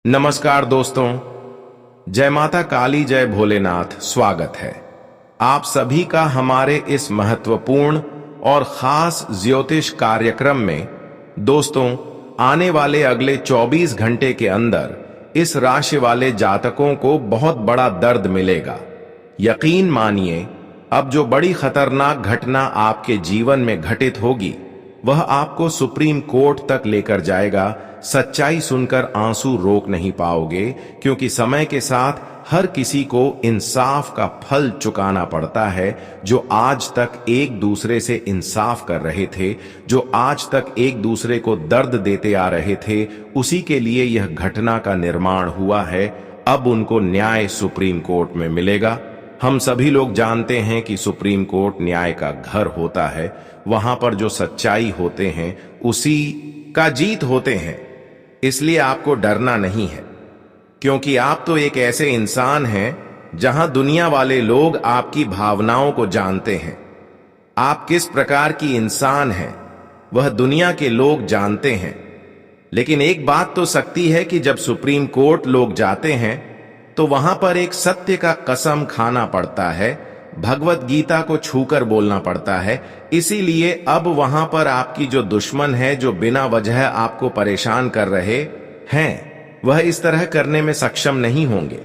नमस्कार दोस्तों, जय माता काली, जय भोलेनाथ। स्वागत है आप सभी का हमारे इस महत्वपूर्ण और खास ज्योतिष कार्यक्रम में। दोस्तों, आने वाले अगले 24 घंटे के अंदर इस राशि वाले जातकों को बहुत बड़ा दर्द मिलेगा। यकीन मानिए, अब जो बड़ी खतरनाक घटना आपके जीवन में घटित होगी वह आपको सुप्रीम कोर्ट तक लेकर जाएगा। सच्चाई सुनकर आंसू रोक नहीं पाओगे, क्योंकि समय के साथ हर किसी को इंसाफ का फल चुकाना पड़ता है। जो आज तक एक दूसरे से इंसाफ कर रहे थे, जो आज तक एक दूसरे को दर्द देते आ रहे थे, उसी के लिए यह घटना का निर्माण हुआ है। अब उनको न्याय सुप्रीम कोर्ट में मिलेगा। हम सभी लोग जानते हैं कि सुप्रीम कोर्ट न्याय का घर होता है। वहां पर जो सच्चाई होते हैं उसी का जीत होते हैं। इसलिए आपको डरना नहीं है, क्योंकि आप तो एक ऐसे इंसान हैं जहां दुनिया वाले लोग आपकी भावनाओं को जानते हैं। आप किस प्रकार की इंसान हैं वह दुनिया के लोग जानते हैं। लेकिन एक बात तो सख्ती है कि जब सुप्रीम कोर्ट लोग जाते हैं तो वहां पर एक सत्य का कसम खाना पड़ता है, भगवत गीता को छूकर बोलना पड़ता है। इसीलिए अब वहां पर आपकी जो दुश्मन है, जो बिना वजह आपको परेशान कर रहे हैं, वह इस तरह करने में सक्षम नहीं होंगे।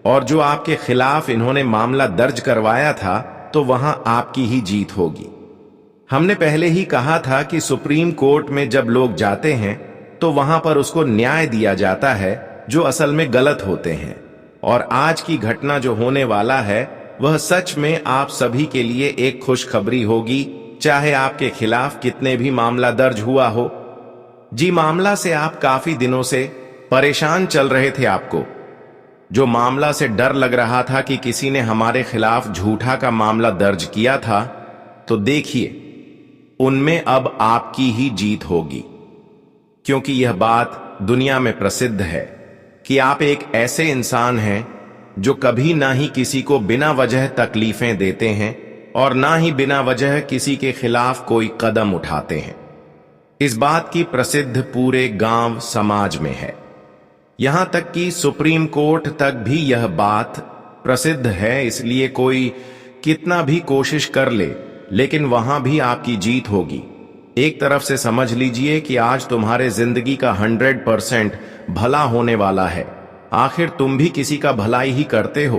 और जो आपके खिलाफ इन्होंने मामला दर्ज करवाया था, तो वहां आपकी ही जीत होगी। हमने पहले ही कहा था कि सुप्रीम कोर्ट में जब लोग जाते हैं तो वहां पर उसको न्याय दिया जाता है जो असल में गलत होते हैं। और आज की घटना जो होने वाला है वह सच में आप सभी के लिए एक खुशखबरी होगी, चाहे आपके खिलाफ कितने भी मामला दर्ज हुआ हो। जी, मामला से आप काफी दिनों से परेशान चल रहे थे। आपको जो मामला से डर लग रहा था कि किसी ने हमारे खिलाफ झूठा का मामला दर्ज किया था, तो देखिए उनमें अब आपकी ही जीत होगी। क्योंकि यह बात दुनिया में प्रसिद्ध है कि आप एक ऐसे इंसान हैं जो कभी ना ही किसी को बिना वजह तकलीफें देते हैं और ना ही बिना वजह किसी के खिलाफ कोई कदम उठाते हैं। इस बात की प्रसिद्ध पूरे गांव समाज में है। यहां तक कि सुप्रीम कोर्ट तक भी यह बात प्रसिद्ध है। इसलिए कोई कितना भी कोशिश कर ले, लेकिन वहां भी आपकी जीत होगी। एक तरफ से समझ लीजिए कि आज तुम्हारे जिंदगी का 100% भला होने वाला है। आखिर तुम भी किसी का भलाई ही करते हो,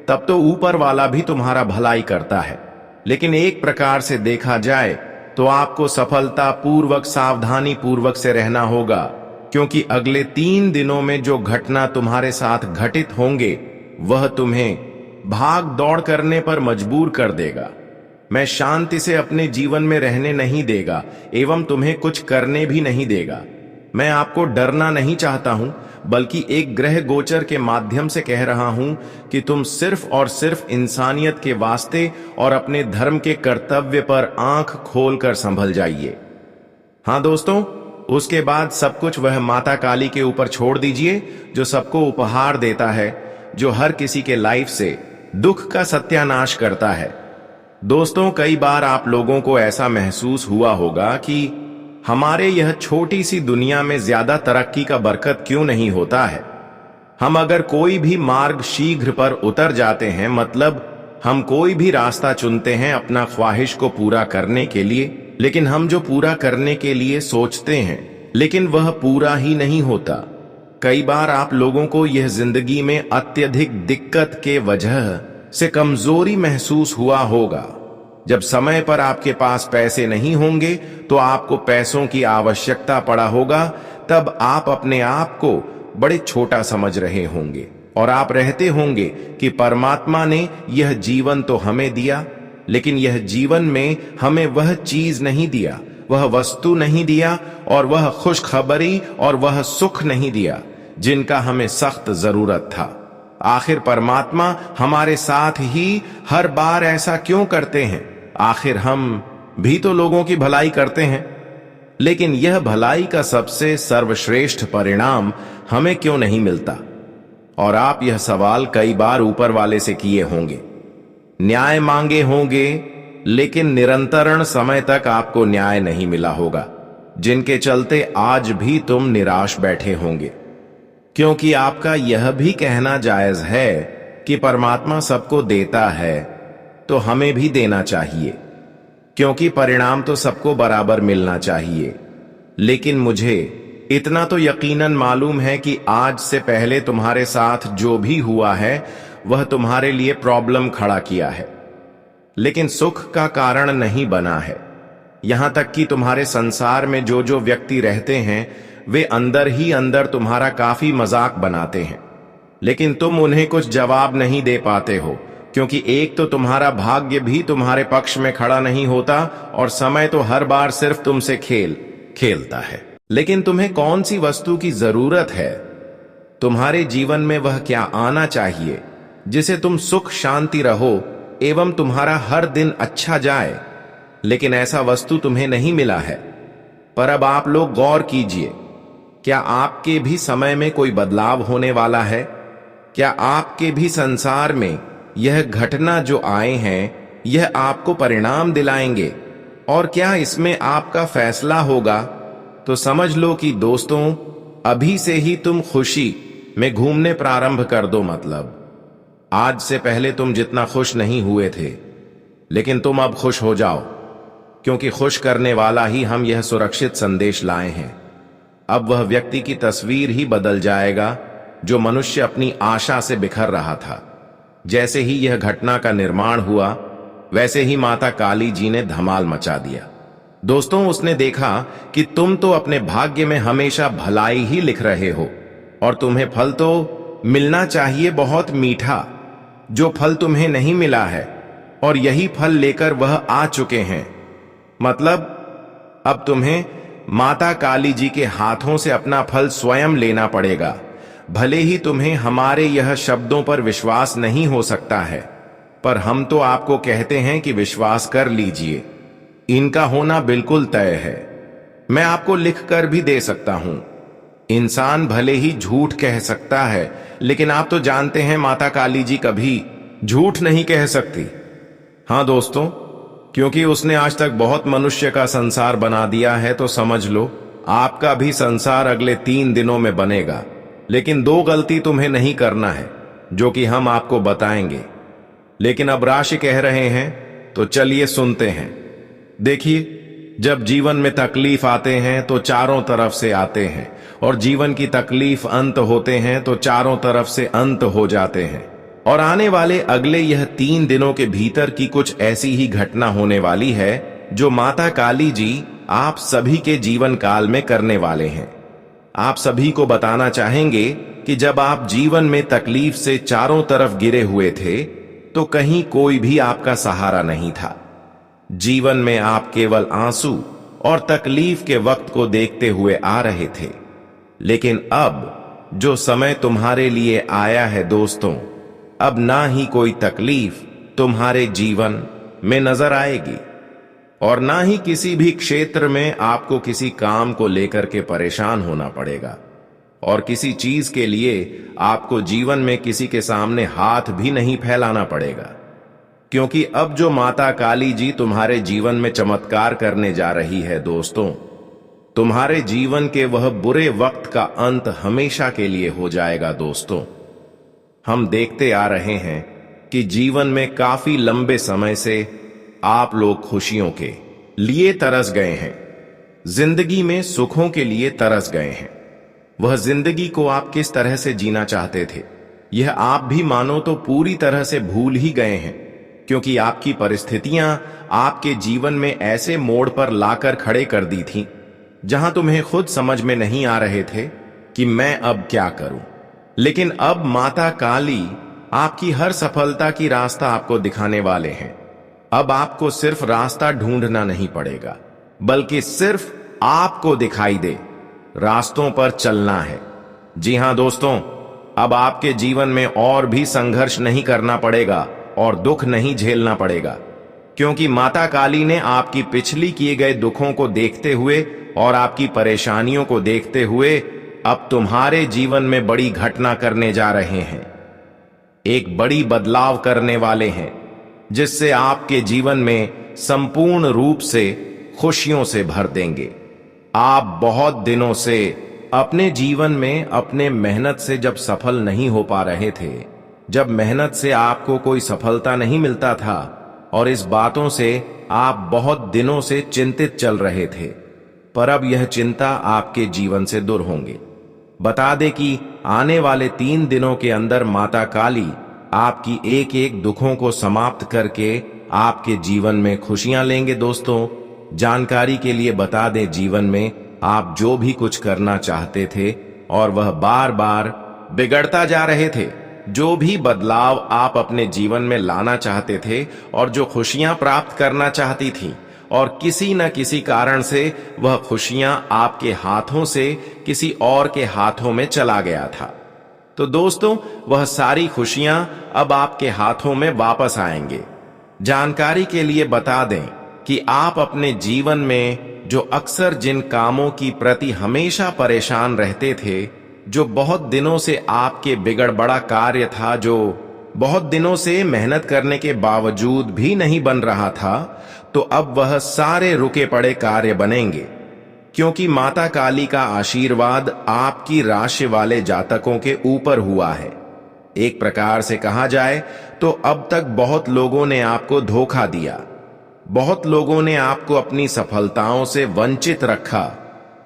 तब तो ऊपर वाला भी तुम्हारा भलाई करता है। लेकिन एक प्रकार से देखा जाए तो आपको सफलता पूर्वक, सावधानी पूर्वक से रहना होगा, क्योंकि अगले 3 दिनों में जो घटना तुम्हारे साथ घटित होंगे वह तुम्हें भाग दौड़ करने पर मजबूर कर देगा। मैं शांति से अपने जीवन में रहने नहीं देगा एवं तुम्हें कुछ करने भी नहीं देगा। मैं आपको डरना नहीं चाहता हूं, बल्कि एक ग्रह गोचर के माध्यम से कह रहा हूं कि तुम सिर्फ और सिर्फ इंसानियत के वास्ते और अपने धर्म के कर्तव्य पर आंख खोलकर संभल जाइए। हां दोस्तों, उसके बाद सब कुछ वह माता काली के ऊपर छोड़ दीजिए, जो सबको उपहार देता है, जो हर किसी के लाइफ से दुख का सत्यानाश करता है। दोस्तों, कई बार आप लोगों को ऐसा महसूस हुआ होगा कि हमारे यह छोटी सी दुनिया में ज्यादा तरक्की का बरकत क्यों नहीं होता है। हम अगर कोई भी मार्ग शीघ्र पर उतर जाते हैं, मतलब हम कोई भी रास्ता चुनते हैं अपना ख्वाहिश को पूरा करने के लिए, लेकिन हम जो पूरा करने के लिए सोचते हैं, लेकिन वह पूरा ही नहीं होता। कई बार आप लोगों को यह जिंदगी में अत्यधिक दिक्कत के वजह से कमजोरी महसूस हुआ होगा। जब समय पर आपके पास पैसे नहीं होंगे तो आपको पैसों की आवश्यकता पड़ा होगा, तब आप अपने आप को बड़े छोटा समझ रहे होंगे और आप रहते होंगे कि परमात्मा ने यह जीवन तो हमें दिया, लेकिन यह जीवन में हमें वह चीज नहीं दिया, वह वस्तु नहीं दिया और वह खुशखबरी और वह सुख नहीं दिया जिनका हमें सख्त जरूरत था। आखिर परमात्मा हमारे साथ ही हर बार ऐसा क्यों करते हैं? आखिर हम भी तो लोगों की भलाई करते हैं, लेकिन यह भलाई का सबसे सर्वश्रेष्ठ परिणाम हमें क्यों नहीं मिलता? और आप यह सवाल कई बार ऊपर वाले से किए होंगे, न्याय मांगे होंगे, लेकिन निरंतरण समय तक आपको न्याय नहीं मिला होगा, जिनके चलते आज भी तुम निराश बैठे होंगे। क्योंकि आपका यह भी कहना जायज है कि परमात्मा सबको देता है तो हमें भी देना चाहिए, क्योंकि परिणाम तो सबको बराबर मिलना चाहिए। लेकिन मुझे इतना तो यकीनन मालूम है कि आज से पहले तुम्हारे साथ जो भी हुआ है वह तुम्हारे लिए प्रॉब्लम खड़ा किया है, लेकिन सुख का कारण नहीं बना है। यहां तक कि तुम्हारे संसार में जो जो व्यक्ति रहते हैं वे अंदर ही अंदर तुम्हारा काफी मजाक बनाते हैं, लेकिन तुम उन्हें कुछ जवाब नहीं दे पाते हो, क्योंकि एक तो तुम्हारा भाग्य भी तुम्हारे पक्ष में खड़ा नहीं होता और समय तो हर बार सिर्फ तुमसे खेलता है। लेकिन तुम्हें कौन सी वस्तु की जरूरत है? तुम्हारे जीवन में वह क्या आना चाहिए जिसे तुम सुख शांति रहो एवं तुम्हारा हर दिन अच्छा जाए, लेकिन ऐसा वस्तु तुम्हें नहीं मिला है। पर अब आप लोग गौर कीजिए, क्या आपके भी समय में कोई बदलाव होने वाला है? क्या आपके भी संसार में यह घटना जो आए हैं यह आपको परिणाम दिलाएंगे? और क्या इसमें आपका फैसला होगा? तो समझ लो कि दोस्तों, अभी से ही तुम खुशी में घूमने प्रारंभ कर दो। मतलब आज से पहले तुम जितना खुश नहीं हुए थे, लेकिन तुम अब खुश हो जाओ, क्योंकि खुश करने वाला ही हम यह सुरक्षित संदेश लाए हैं। अब वह व्यक्ति की तस्वीर ही बदल जाएगा जो मनुष्य अपनी आशा से बिखर रहा था। जैसे ही यह घटना का निर्माण हुआ, वैसे ही माता काली जी ने धमाल मचा दिया। दोस्तों, उसने देखा कि तुम तो अपने भाग्य में हमेशा भलाई ही लिख रहे हो और तुम्हें फल तो मिलना चाहिए बहुत मीठा, जो फल तुम्हें नहीं मिला है, और यही फल लेकर वह आ चुके हैं। मतलब अब तुम्हें माता काली जी के हाथों से अपना फल स्वयं लेना पड़ेगा। भले ही तुम्हें हमारे यह शब्दों पर विश्वास नहीं हो सकता है, पर हम तो आपको कहते हैं कि विश्वास कर लीजिए, इनका होना बिल्कुल तय है। मैं आपको लिख कर भी दे सकता हूं। इंसान भले ही झूठ कह सकता है, लेकिन आप तो जानते हैं माता काली जी कभी झूठ नहीं कह सकती। हां दोस्तों, क्योंकि उसने आज तक बहुत मनुष्य का संसार बना दिया है, तो समझ लो आपका भी संसार अगले 3 दिनों में बनेगा। लेकिन 2 गलती तुम्हें नहीं करना है, जो कि हम आपको बताएंगे। लेकिन अब राशि कह रहे हैं तो चलिए सुनते हैं। देखिए, जब जीवन में तकलीफ आते हैं तो चारों तरफ से आते हैं, और जीवन की तकलीफ अंत होते हैं तो चारों तरफ से अंत हो जाते हैं। और आने वाले अगले यह 3 दिनों के भीतर की कुछ ऐसी ही घटना होने वाली है जो माता काली जी आप सभी के जीवन काल में करने वाले हैं। आप सभी को बताना चाहेंगे कि जब आप जीवन में तकलीफ से चारों तरफ गिरे हुए थे तो कहीं कोई भी आपका सहारा नहीं था। जीवन में आप केवल आंसू और तकलीफ के वक्त को देखते हुए आ रहे थे। लेकिन अब जो समय तुम्हारे लिए आया है दोस्तों, अब ना ही कोई तकलीफ तुम्हारे जीवन में नजर आएगी, और ना ही किसी भी क्षेत्र में आपको किसी काम को लेकर के परेशान होना पड़ेगा, और किसी चीज के लिए आपको जीवन में किसी के सामने हाथ भी नहीं फैलाना पड़ेगा। क्योंकि अब जो माता काली जी तुम्हारे जीवन में चमत्कार करने जा रही है दोस्तों, तुम्हारे जीवन के वह बुरे वक्त का अंत हमेशा के लिए हो जाएगा। दोस्तों, हम देखते आ रहे हैं कि जीवन में काफी लंबे समय से आप लोग खुशियों के लिए तरस गए हैं, जिंदगी में सुखों के लिए तरस गए हैं। वह जिंदगी को आप किस तरह से जीना चाहते थे, यह आप भी मानो तो पूरी तरह से भूल ही गए हैं, क्योंकि आपकी परिस्थितियां आपके जीवन में ऐसे मोड़ पर लाकर खड़े कर दी थीं, जहां तुम्हें खुद समझ में नहीं आ रहे थे कि मैं अब क्या करूं। लेकिन अब माता काली आपकी हर सफलता की रास्ता आपको दिखाने वाले हैं। अब आपको सिर्फ रास्ता ढूंढना नहीं पड़ेगा, बल्कि सिर्फ आपको दिखाई दे रास्तों पर चलना है। जी हां दोस्तों, अब आपके जीवन में और भी संघर्ष नहीं करना पड़ेगा और दुख नहीं झेलना पड़ेगा, क्योंकि माता काली ने आपकी पिछली किए गए दुखों को देखते हुए और आपकी परेशानियों को देखते हुए अब तुम्हारे जीवन में बड़ी घटना करने जा रहे हैं। एक बड़ी बदलाव करने वाले हैं, जिससे आपके जीवन में संपूर्ण रूप से खुशियों से भर देंगे। आप बहुत दिनों से अपने जीवन में अपने मेहनत से जब सफल नहीं हो पा रहे थे, जब मेहनत से आपको कोई सफलता नहीं मिलता था और इस बातों से आप बहुत दिनों से चिंतित चल रहे थे, पर अब यह चिंता आपके जीवन से दूर होंगे। बता दे कि आने वाले 3 दिनों के अंदर माता काली आपकी एक एक दुखों को समाप्त करके आपके जीवन में खुशियां लेंगे। दोस्तों, जानकारी के लिए बता दें, जीवन में आप जो भी कुछ करना चाहते थे और वह बार बार बिगड़ता जा रहे थे, जो भी बदलाव आप अपने जीवन में लाना चाहते थे और जो खुशियां प्राप्त करना चाहती थी और किसी न किसी कारण से वह खुशियां आपके हाथों से किसी और के हाथों में चला गया था, तो दोस्तों वह सारी खुशियां अब आपके हाथों में वापस आएंगे। जानकारी के लिए बता दें कि आप अपने जीवन में जो अक्सर जिन कामों की प्रति हमेशा परेशान रहते थे, जो बहुत दिनों से आपके बिगड़ बड़ा कार्य था, जो बहुत दिनों से मेहनत करने के बावजूद भी नहीं बन रहा था, तो अब वह सारे रुके पड़े कार्य बनेंगे, क्योंकि माता काली का आशीर्वाद आपकी राशि वाले जातकों के ऊपर हुआ है। एक प्रकार से कहा जाए तो अब तक बहुत लोगों ने आपको धोखा दिया, बहुत लोगों ने आपको अपनी सफलताओं से वंचित रखा,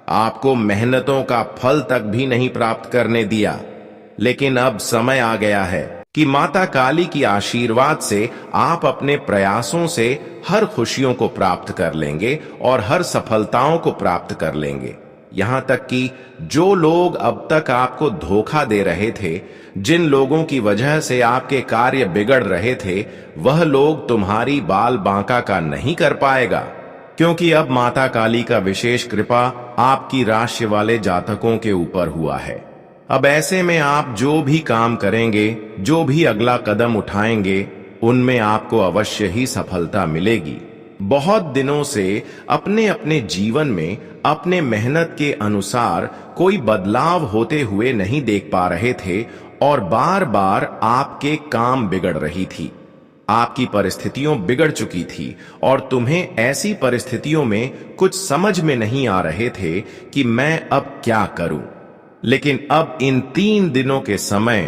आपको मेहनतों का फल तक भी नहीं प्राप्त करने दिया। लेकिन अब समय आ गया है कि माता काली की आशीर्वाद से आप अपने प्रयासों से हर खुशियों को प्राप्त कर लेंगे और हर सफलताओं को प्राप्त कर लेंगे। यहां तक कि जो लोग अब तक आपको धोखा दे रहे थे, जिन लोगों की वजह से आपके कार्य बिगड़ रहे थे, वह लोग तुम्हारी बाल बांका का नहीं कर पाएगा, क्योंकि अब माता काली का विशेष कृपा आपकी राशि वाले जातकों के ऊपर हुआ है। अब ऐसे में आप जो भी काम करेंगे, जो भी अगला कदम उठाएंगे, उनमें आपको अवश्य ही सफलता मिलेगी। बहुत दिनों से अपने अपने जीवन में अपने मेहनत के अनुसार कोई बदलाव होते हुए नहीं देख पा रहे थे और बार बार आपके काम बिगड़ रही थी, आपकी परिस्थितियों बिगड़ चुकी थी और तुम्हें ऐसी परिस्थितियों में कुछ समझ में नहीं आ रहे थे कि मैं अब क्या करूं। लेकिन अब इन 3 दिनों के समय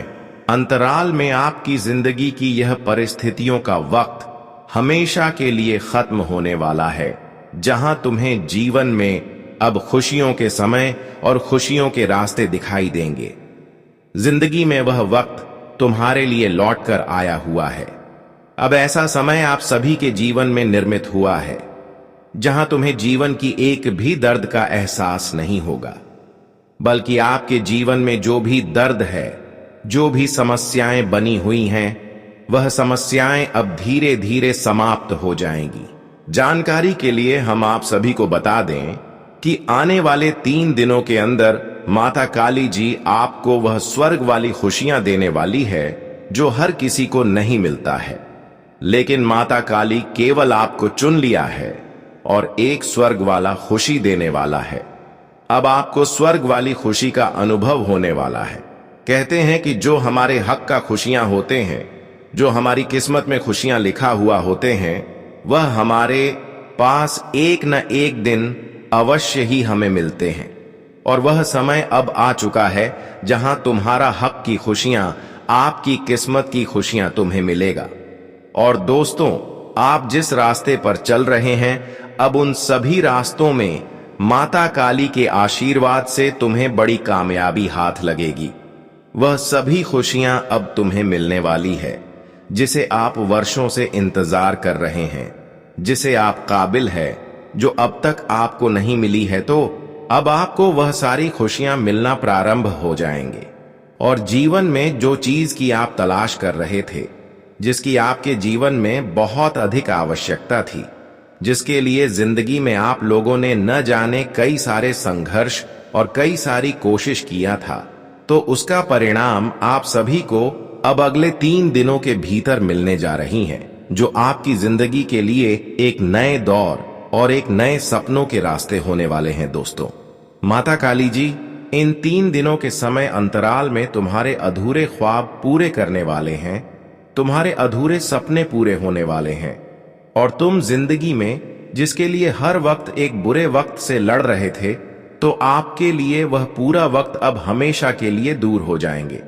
अंतराल में आपकी जिंदगी की यह परिस्थितियों का वक्त हमेशा के लिए खत्म होने वाला है, जहां तुम्हें जीवन में अब खुशियों के समय और खुशियों के रास्ते दिखाई देंगे। जिंदगी में वह वक्त तुम्हारे लिए लौटकर आया हुआ है। अब ऐसा समय आप सभी के जीवन में निर्मित हुआ है, जहां तुम्हें जीवन की एक भी दर्द का एहसास नहीं होगा, बल्कि आपके जीवन में जो भी दर्द है, जो भी समस्याएं बनी हुई हैं, वह समस्याएं अब धीरे धीरे समाप्त हो जाएंगी। जानकारी के लिए हम आप सभी को बता दें कि आने वाले 3 दिनों के अंदर माता काली जी आपको वह स्वर्ग वाली खुशियां देने वाली है जो हर किसी को नहीं मिलता है। लेकिन माता काली केवल आपको चुन लिया है और एक स्वर्ग वाला खुशी देने वाला है। अब आपको स्वर्ग वाली खुशी का अनुभव होने वाला है। कहते हैं कि जो हमारे हक का खुशियां होते हैं, जो हमारी किस्मत में खुशियां लिखा हुआ होते हैं, वह हमारे पास एक न एक दिन अवश्य ही हमें मिलते हैं। और वह समय अब आ चुका है जहां तुम्हारा हक की खुशियां, आपकी किस्मत की खुशियां तुम्हें मिलेगा। और दोस्तों, आप जिस रास्ते पर चल रहे हैं, अब उन सभी रास्तों में माता काली के आशीर्वाद से तुम्हें बड़ी कामयाबी हाथ लगेगी। वह सभी खुशियां अब तुम्हें मिलने वाली है जिसे आप वर्षों से इंतजार कर रहे हैं, जिसे आप काबिल है, जो अब तक आपको नहीं मिली है। तो अब आपको वह सारी खुशियां मिलना प्रारंभ हो जाएंगे और जीवन में जो चीज की आप तलाश कर रहे थे, जिसकी आपके जीवन में बहुत अधिक आवश्यकता थी, जिसके लिए जिंदगी में आप लोगों ने न जाने कई सारे संघर्ष और कई सारी कोशिश किया था, तो उसका परिणाम आप सभी को अब अगले 3 दिनों के भीतर मिलने जा रही हैं, जो आपकी जिंदगी के लिए एक नए दौर और एक नए सपनों के रास्ते होने वाले हैं। दोस्तों, माता काली जी इन 3 दिनों के समय अंतराल में तुम्हारे अधूरे ख्वाब पूरे करने वाले हैं, तुम्हारे अधूरे सपने पूरे होने वाले हैं और तुम जिंदगी में जिसके लिए हर वक्त एक बुरे वक्त से लड़ रहे थे, तो आपके लिए वह पूरा वक्त अब हमेशा के लिए दूर हो जाएंगे।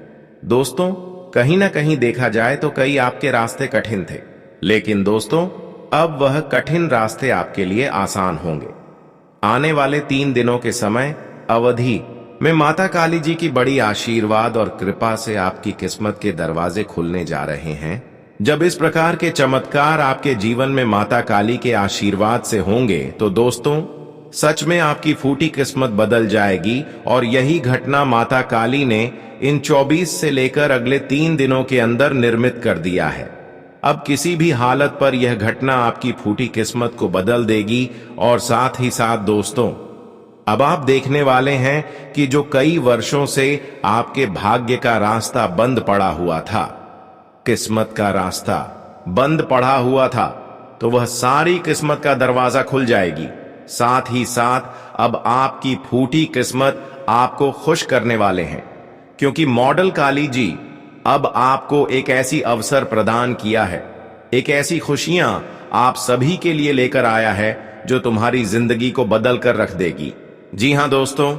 दोस्तों, कहीं ना कहीं देखा जाए तो कई आपके रास्ते कठिन थे, लेकिन दोस्तों अब वह कठिन रास्ते आपके लिए आसान होंगे। आने वाले 3 दिनों के समय अवधि में माता काली जी की बड़ी आशीर्वाद और कृपा से आपकी किस्मत के दरवाजे खुलने जा रहे हैं। जब इस प्रकार के चमत्कार आपके जीवन में माता काली के आशीर्वाद से होंगे तो दोस्तों सच में आपकी फूटी किस्मत बदल जाएगी। और यही घटना माता काली ने इन 24 से लेकर अगले 3 दिनों के अंदर निर्मित कर दिया है। अब किसी भी हालत पर यह घटना आपकी फूटी किस्मत को बदल देगी। और साथ ही साथ दोस्तों, अब आप देखने वाले हैं कि जो कई वर्षों से आपके भाग्य का रास्ता बंद पड़ा हुआ था, किस्मत का रास्ता बंद पड़ा हुआ था, तो वह सारी किस्मत का दरवाजा खुल जाएगी। साथ ही साथ अब आपकी फूटी किस्मत आपको खुश करने वाले हैं, क्योंकि मॉडल काली जी अब आपको एक ऐसी अवसर प्रदान किया है, एक ऐसी खुशियां आप सभी के लिए लेकर आया है जो तुम्हारी जिंदगी को बदल कर रख देगी। जी हां दोस्तों,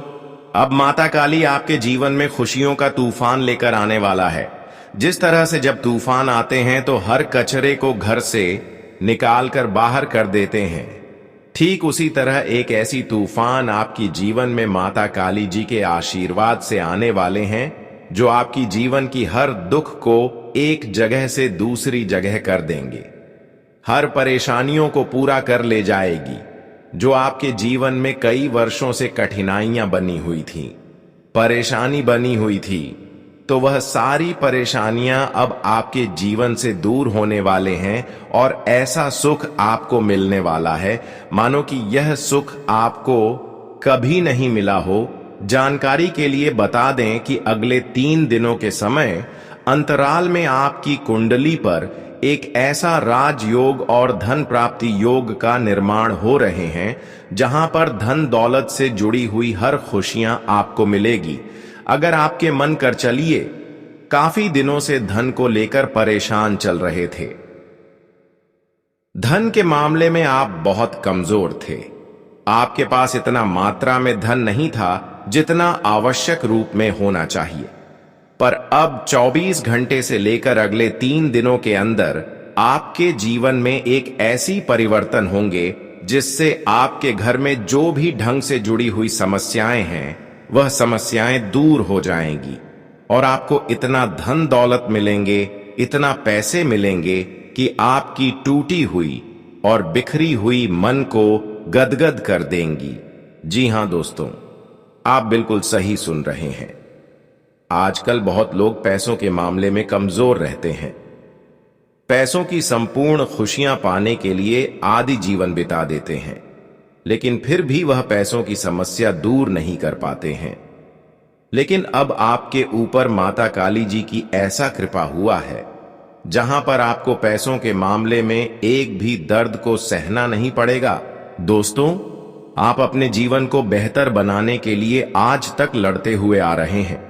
अब माता काली आपके जीवन में खुशियों का तूफान लेकर आने वाला है। जिस तरह से जब तूफान आते हैं तो हर कचरे को घर से निकाल कर बाहर कर देते हैं, ठीक उसी तरह एक ऐसी तूफान आपकी जीवन में माता काली जी के आशीर्वाद से आने वाले हैं, जो आपकी जीवन की हर दुख को एक जगह से दूसरी जगह कर देंगे, हर परेशानियों को पूरा कर ले जाएगी। जो आपके जीवन में कई वर्षों से कठिनाइयां बनी हुई थी, परेशानी बनी हुई थी, तो वह सारी परेशानियां अब आपके जीवन से दूर होने वाले हैं और ऐसा सुख आपको मिलने वाला है मानो कि यह सुख आपको कभी नहीं मिला हो। जानकारी के लिए बता दें कि अगले 3 दिनों के समय अंतराल में आपकी कुंडली पर एक ऐसा राजयोग और धन प्राप्ति योग का निर्माण हो रहे हैं, जहां पर धन दौलत से जुड़ी हुई हर खुशियां आपको मिलेगी। अगर आपके मन कर चलिए, काफी दिनों से धन को लेकर परेशान चल रहे थे, धन के मामले में आप बहुत कमजोर थे, आपके पास इतना मात्रा में धन नहीं था जितना आवश्यक रूप में होना चाहिए, पर अब 24 घंटे से लेकर अगले 3 दिनों के अंदर आपके जीवन में एक ऐसी परिवर्तन होंगे जिससे आपके घर में जो भी ढंग से जुड़ी हुई समस्याएं हैं वह समस्याएं दूर हो जाएंगी और आपको इतना धन दौलत मिलेंगे, इतना पैसे मिलेंगे कि आपकी टूटी हुई और बिखरी हुई मन को गदगद कर देंगी। जी हां दोस्तों, आप बिल्कुल सही सुन रहे हैं। आजकल बहुत लोग पैसों के मामले में कमजोर रहते हैं, पैसों की संपूर्ण खुशियां पाने के लिए आदि जीवन बिता देते हैं, लेकिन फिर भी वह पैसों की समस्या दूर नहीं कर पाते हैं। लेकिन अब आपके ऊपर माता काली जी की ऐसा कृपा हुआ है, जहां पर आपको पैसों के मामले में एक भी दर्द को सहना नहीं पड़ेगा। दोस्तों, आप अपने जीवन को बेहतर बनाने के लिए आज तक लड़ते हुए आ रहे हैं।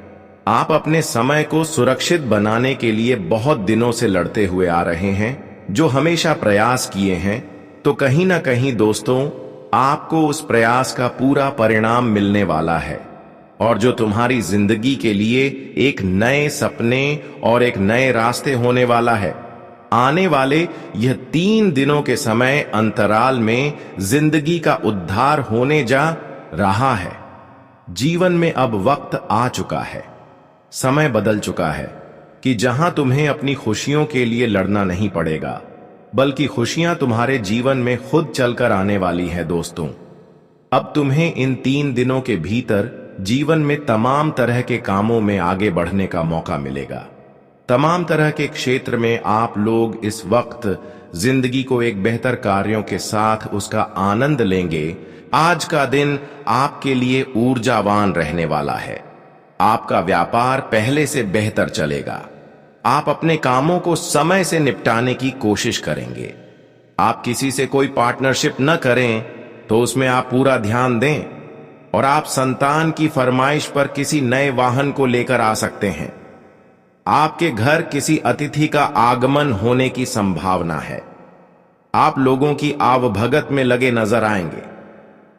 आप अपने समय को सुरक्षित बनाने के लिए बहुत दिनों से लड़ते हुए आ रहे हैं, जो हमेशा प्रयास किए हैं। तो कहीं ना कहीं दोस्तों, आपको उस प्रयास का पूरा परिणाम मिलने वाला है और जो तुम्हारी जिंदगी के लिए एक नए सपने और एक नए रास्ते होने वाला है। आने वाले यह 3 दिनों के समय अंतराल में जिंदगी का उद्धार होने जा रहा है। जीवन में अब वक्त आ चुका है, समय बदल चुका है कि जहां तुम्हें अपनी खुशियों के लिए लड़ना नहीं पड़ेगा, बल्कि खुशियां तुम्हारे जीवन में खुद चलकर आने वाली है। दोस्तों, अब तुम्हें इन 3 दिनों के भीतर जीवन में तमाम तरह के कामों में आगे बढ़ने का मौका मिलेगा। तमाम तरह के क्षेत्र में आप लोग इस वक्त जिंदगी को एक बेहतर कार्यों के साथ उसका आनंद लेंगे। आज का दिन आपके लिए ऊर्जावान रहने वाला है। आपका व्यापार पहले से बेहतर चलेगा। आप अपने कामों को समय से निपटाने की कोशिश करेंगे। आप किसी से कोई पार्टनरशिप न करें तो उसमें आप पूरा ध्यान दें और आप संतान की फरमाइश पर किसी नए वाहन को लेकर आ सकते हैं। आपके घर किसी अतिथि का आगमन होने की संभावना है। आप लोगों की आवभगत में लगे नजर आएंगे।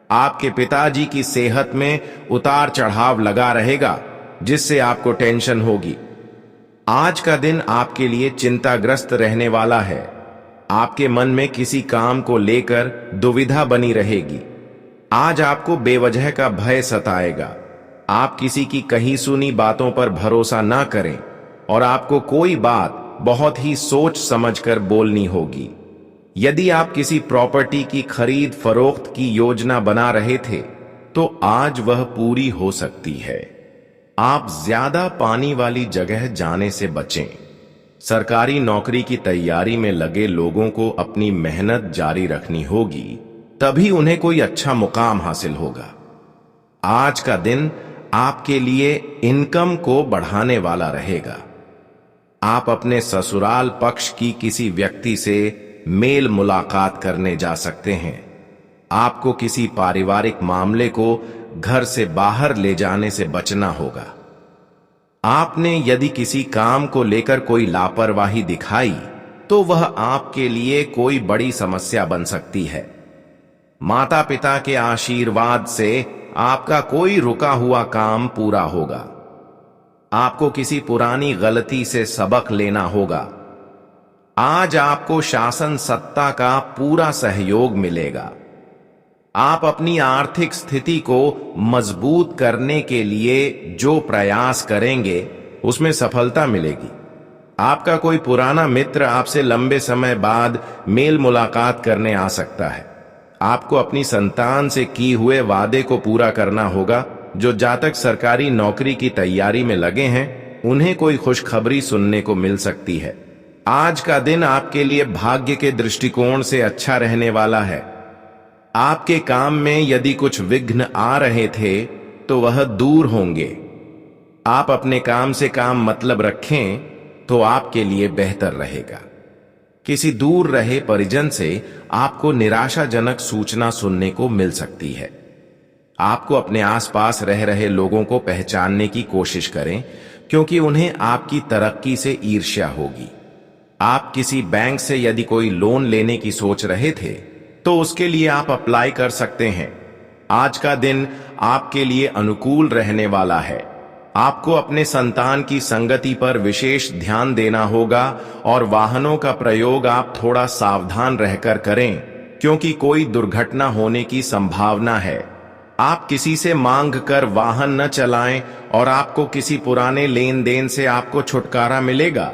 आपके पिताजी की सेहत में उतार चढ़ाव लगा रहेगा, जिससे आपको टेंशन होगी। आज का दिन आपके लिए चिंताग्रस्त रहने वाला है। आपके मन में किसी काम को लेकर दुविधा बनी रहेगी। आज आपको बेवजह का भय सताएगा। आप किसी की कही सुनी बातों पर भरोसा ना करें और आपको कोई बात बहुत ही सोच समझकर बोलनी होगी। यदि आप किसी प्रॉपर्टी की खरीद फरोख्त की योजना बना रहे थे, तो आज वह पूरी हो सकती है। आप ज्यादा पानी वाली जगह जाने से बचें। सरकारी नौकरी की तैयारी में लगे लोगों को अपनी मेहनत जारी रखनी होगी, तभी उन्हें कोई अच्छा मुकाम हासिल होगा। आज का दिन आपके लिए इनकम को बढ़ाने वाला रहेगा। आप अपने ससुराल पक्ष की किसी व्यक्ति से मेल मुलाकात करने जा सकते हैं। आपको किसी पारिवारिक मामले को घर से बाहर ले जाने से बचना होगा। आपने यदि किसी काम को लेकर कोई लापरवाही दिखाई, तो वह आपके लिए कोई बड़ी समस्या बन सकती है। माता पिता के आशीर्वाद से आपका कोई रुका हुआ काम पूरा होगा। आपको किसी पुरानी गलती से सबक लेना होगा। आज आपको शासन सत्ता का पूरा सहयोग मिलेगा। आप अपनी आर्थिक स्थिति को मजबूत करने के लिए जो प्रयास करेंगे, उसमें सफलता मिलेगी। आपका कोई पुराना मित्र आपसे लंबे समय बाद मेल मुलाकात करने आ सकता है। आपको अपनी संतान से किए हुए वादे को पूरा करना होगा। जो जातक सरकारी नौकरी की तैयारी में लगे हैं, उन्हें कोई खुशखबरी सुनने को मिल सकती है। आज का दिन आपके लिए भाग्य के दृष्टिकोण से अच्छा रहने वाला है। आपके काम में यदि कुछ विघ्न आ रहे थे, तो वह दूर होंगे। आप अपने काम से काम मतलब रखें तो आपके लिए बेहतर रहेगा। किसी दूर रहे परिजन से आपको निराशाजनक सूचना सुनने को मिल सकती है। आपको अपने आसपास रह रहे लोगों को पहचानने की कोशिश करें, क्योंकि उन्हें आपकी तरक्की से ईर्ष्या होगी। आप किसी बैंक से यदि कोई लोन लेने की सोच रहे थे, तो उसके लिए आप अप्लाई कर सकते हैं। आज का दिन आपके लिए अनुकूल रहने वाला है। आपको अपने संतान की संगति पर विशेष ध्यान देना होगा और वाहनों का प्रयोग आप थोड़ा सावधान रहकर करें, क्योंकि कोई दुर्घटना होने की संभावना है। आप किसी से मांग कर वाहन न चलाएं और आपको किसी पुराने लेन देन से आपको छुटकारा मिलेगा।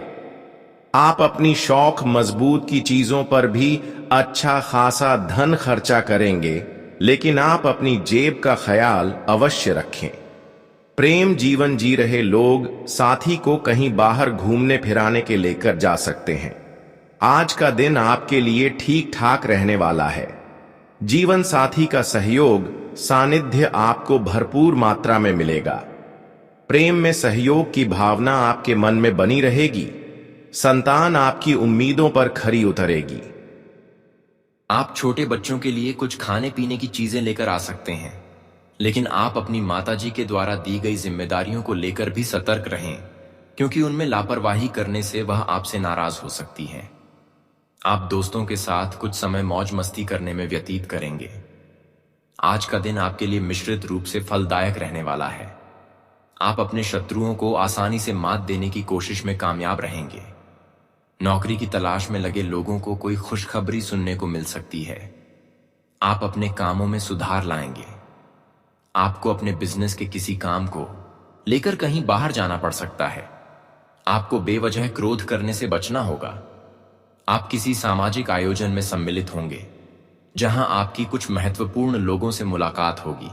आप अपनी शौक मजबूत की चीजों पर भी अच्छा खासा धन खर्चा करेंगे, लेकिन आप अपनी जेब का ख्याल अवश्य रखें। प्रेम जीवन जी रहे लोग साथी को कहीं बाहर घूमने फिराने के लेकर जा सकते हैं। आज का दिन आपके लिए ठीक ठाक रहने वाला है। जीवन साथी का सहयोग सानिध्य आपको भरपूर मात्रा में मिलेगा। प्रेम में सहयोग की भावना आपके मन में बनी रहेगी। संतान आपकी उम्मीदों पर खरी उतरेगी। आप छोटे बच्चों के लिए कुछ खाने पीने की चीजें लेकर आ सकते हैं, लेकिन आप अपनी माताजी के द्वारा दी गई जिम्मेदारियों को लेकर भी सतर्क रहें, क्योंकि उनमें लापरवाही करने से वह आपसे नाराज हो सकती हैं। आप दोस्तों के साथ कुछ समय मौज मस्ती करने में व्यतीत करेंगे। आज का दिन आपके लिए मिश्रित रूप से फलदायक रहने वाला है। आप अपने शत्रुओं को आसानी से मात देने की कोशिश में कामयाब रहेंगे। नौकरी की तलाश में लगे लोगों को कोई खुशखबरी सुनने को मिल सकती है। आप अपने कामों में सुधार लाएंगे। आपको अपने बिजनेस के किसी काम को लेकर कहीं बाहर जाना पड़ सकता है। आपको बेवजह क्रोध करने से बचना होगा। आप किसी सामाजिक आयोजन में सम्मिलित होंगे, जहां आपकी कुछ महत्वपूर्ण लोगों से मुलाकात होगी।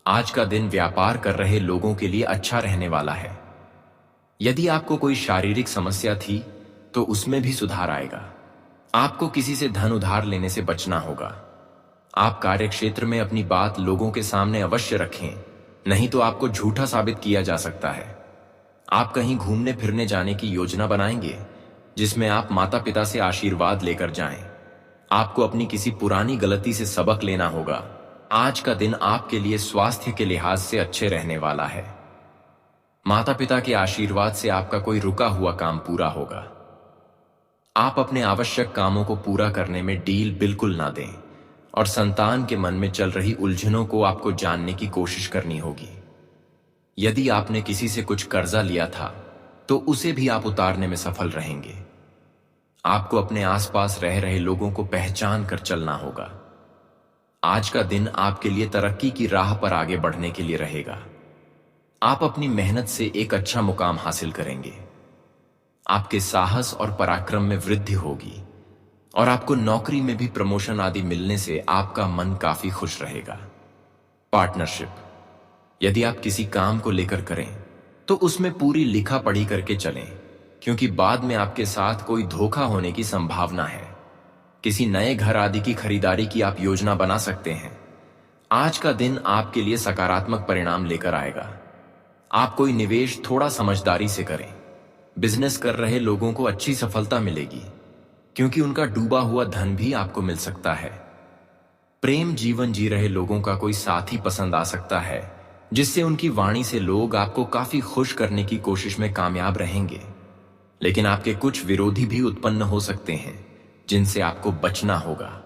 आज का दिन व्यापार कर रहे लोगों के लिए अच्छा रहने वाला है। यदि आपको कोई शारीरिक समस्या थी, तो उसमें भी सुधार आएगा। आपको किसी से धन उधार लेने से बचना होगा। आप कार्यक्षेत्र में अपनी बात लोगों के सामने अवश्य रखें, नहीं तो आपको झूठा साबित किया जा सकता है। आप कहीं घूमने फिरने जाने की योजना बनाएंगे, जिसमें आप माता पिता से आशीर्वाद लेकर जाएं। आपको अपनी किसी पुरानी गलती से सबक लेना होगा। आज का दिन आपके लिए स्वास्थ्य के लिहाज से अच्छे रहने वाला है। माता पिता के आशीर्वाद से आपका कोई रुका हुआ काम पूरा होगा। आप अपने आवश्यक कामों को पूरा करने में ढील बिल्कुल ना दें। और संतान के मन में चल रही उलझनों को आपको जानने की कोशिश करनी होगी। यदि आपने किसी से कुछ कर्जा लिया था तो उसे भी आप उतारने में सफल रहेंगे। आपको अपने आसपास रह रहे लोगों को पहचान कर चलना होगा। आज का दिन आपके लिए तरक्की की राह पर आगे बढ़ने के लिए रहेगा। आप अपनी मेहनत से एक अच्छा मुकाम हासिल करेंगे। आपके साहस और पराक्रम में वृद्धि होगी और आपको नौकरी में भी प्रमोशन आदि मिलने से आपका मन काफी खुश रहेगा। पार्टनरशिप, यदि आप किसी काम को लेकर करें तो उसमें पूरी लिखा पढ़ी करके चलें, क्योंकि बाद में आपके साथ कोई धोखा होने की संभावना है। किसी नए घर आदि की खरीदारी की आप योजना बना सकते हैं। आज का दिन आपके लिए सकारात्मक परिणाम लेकर आएगा। आप कोई निवेश थोड़ा समझदारी से करें। बिजनेस कर रहे लोगों को अच्छी सफलता मिलेगी, क्योंकि उनका डूबा हुआ धन भी आपको मिल सकता है। प्रेम जीवन जी रहे लोगों का कोई साथी पसंद आ सकता है, जिससे उनकी वाणी से लोग आपको काफी खुश करने की कोशिश में कामयाब रहेंगे। लेकिन आपके कुछ विरोधी भी उत्पन्न हो सकते हैं, जिनसे आपको बचना होगा।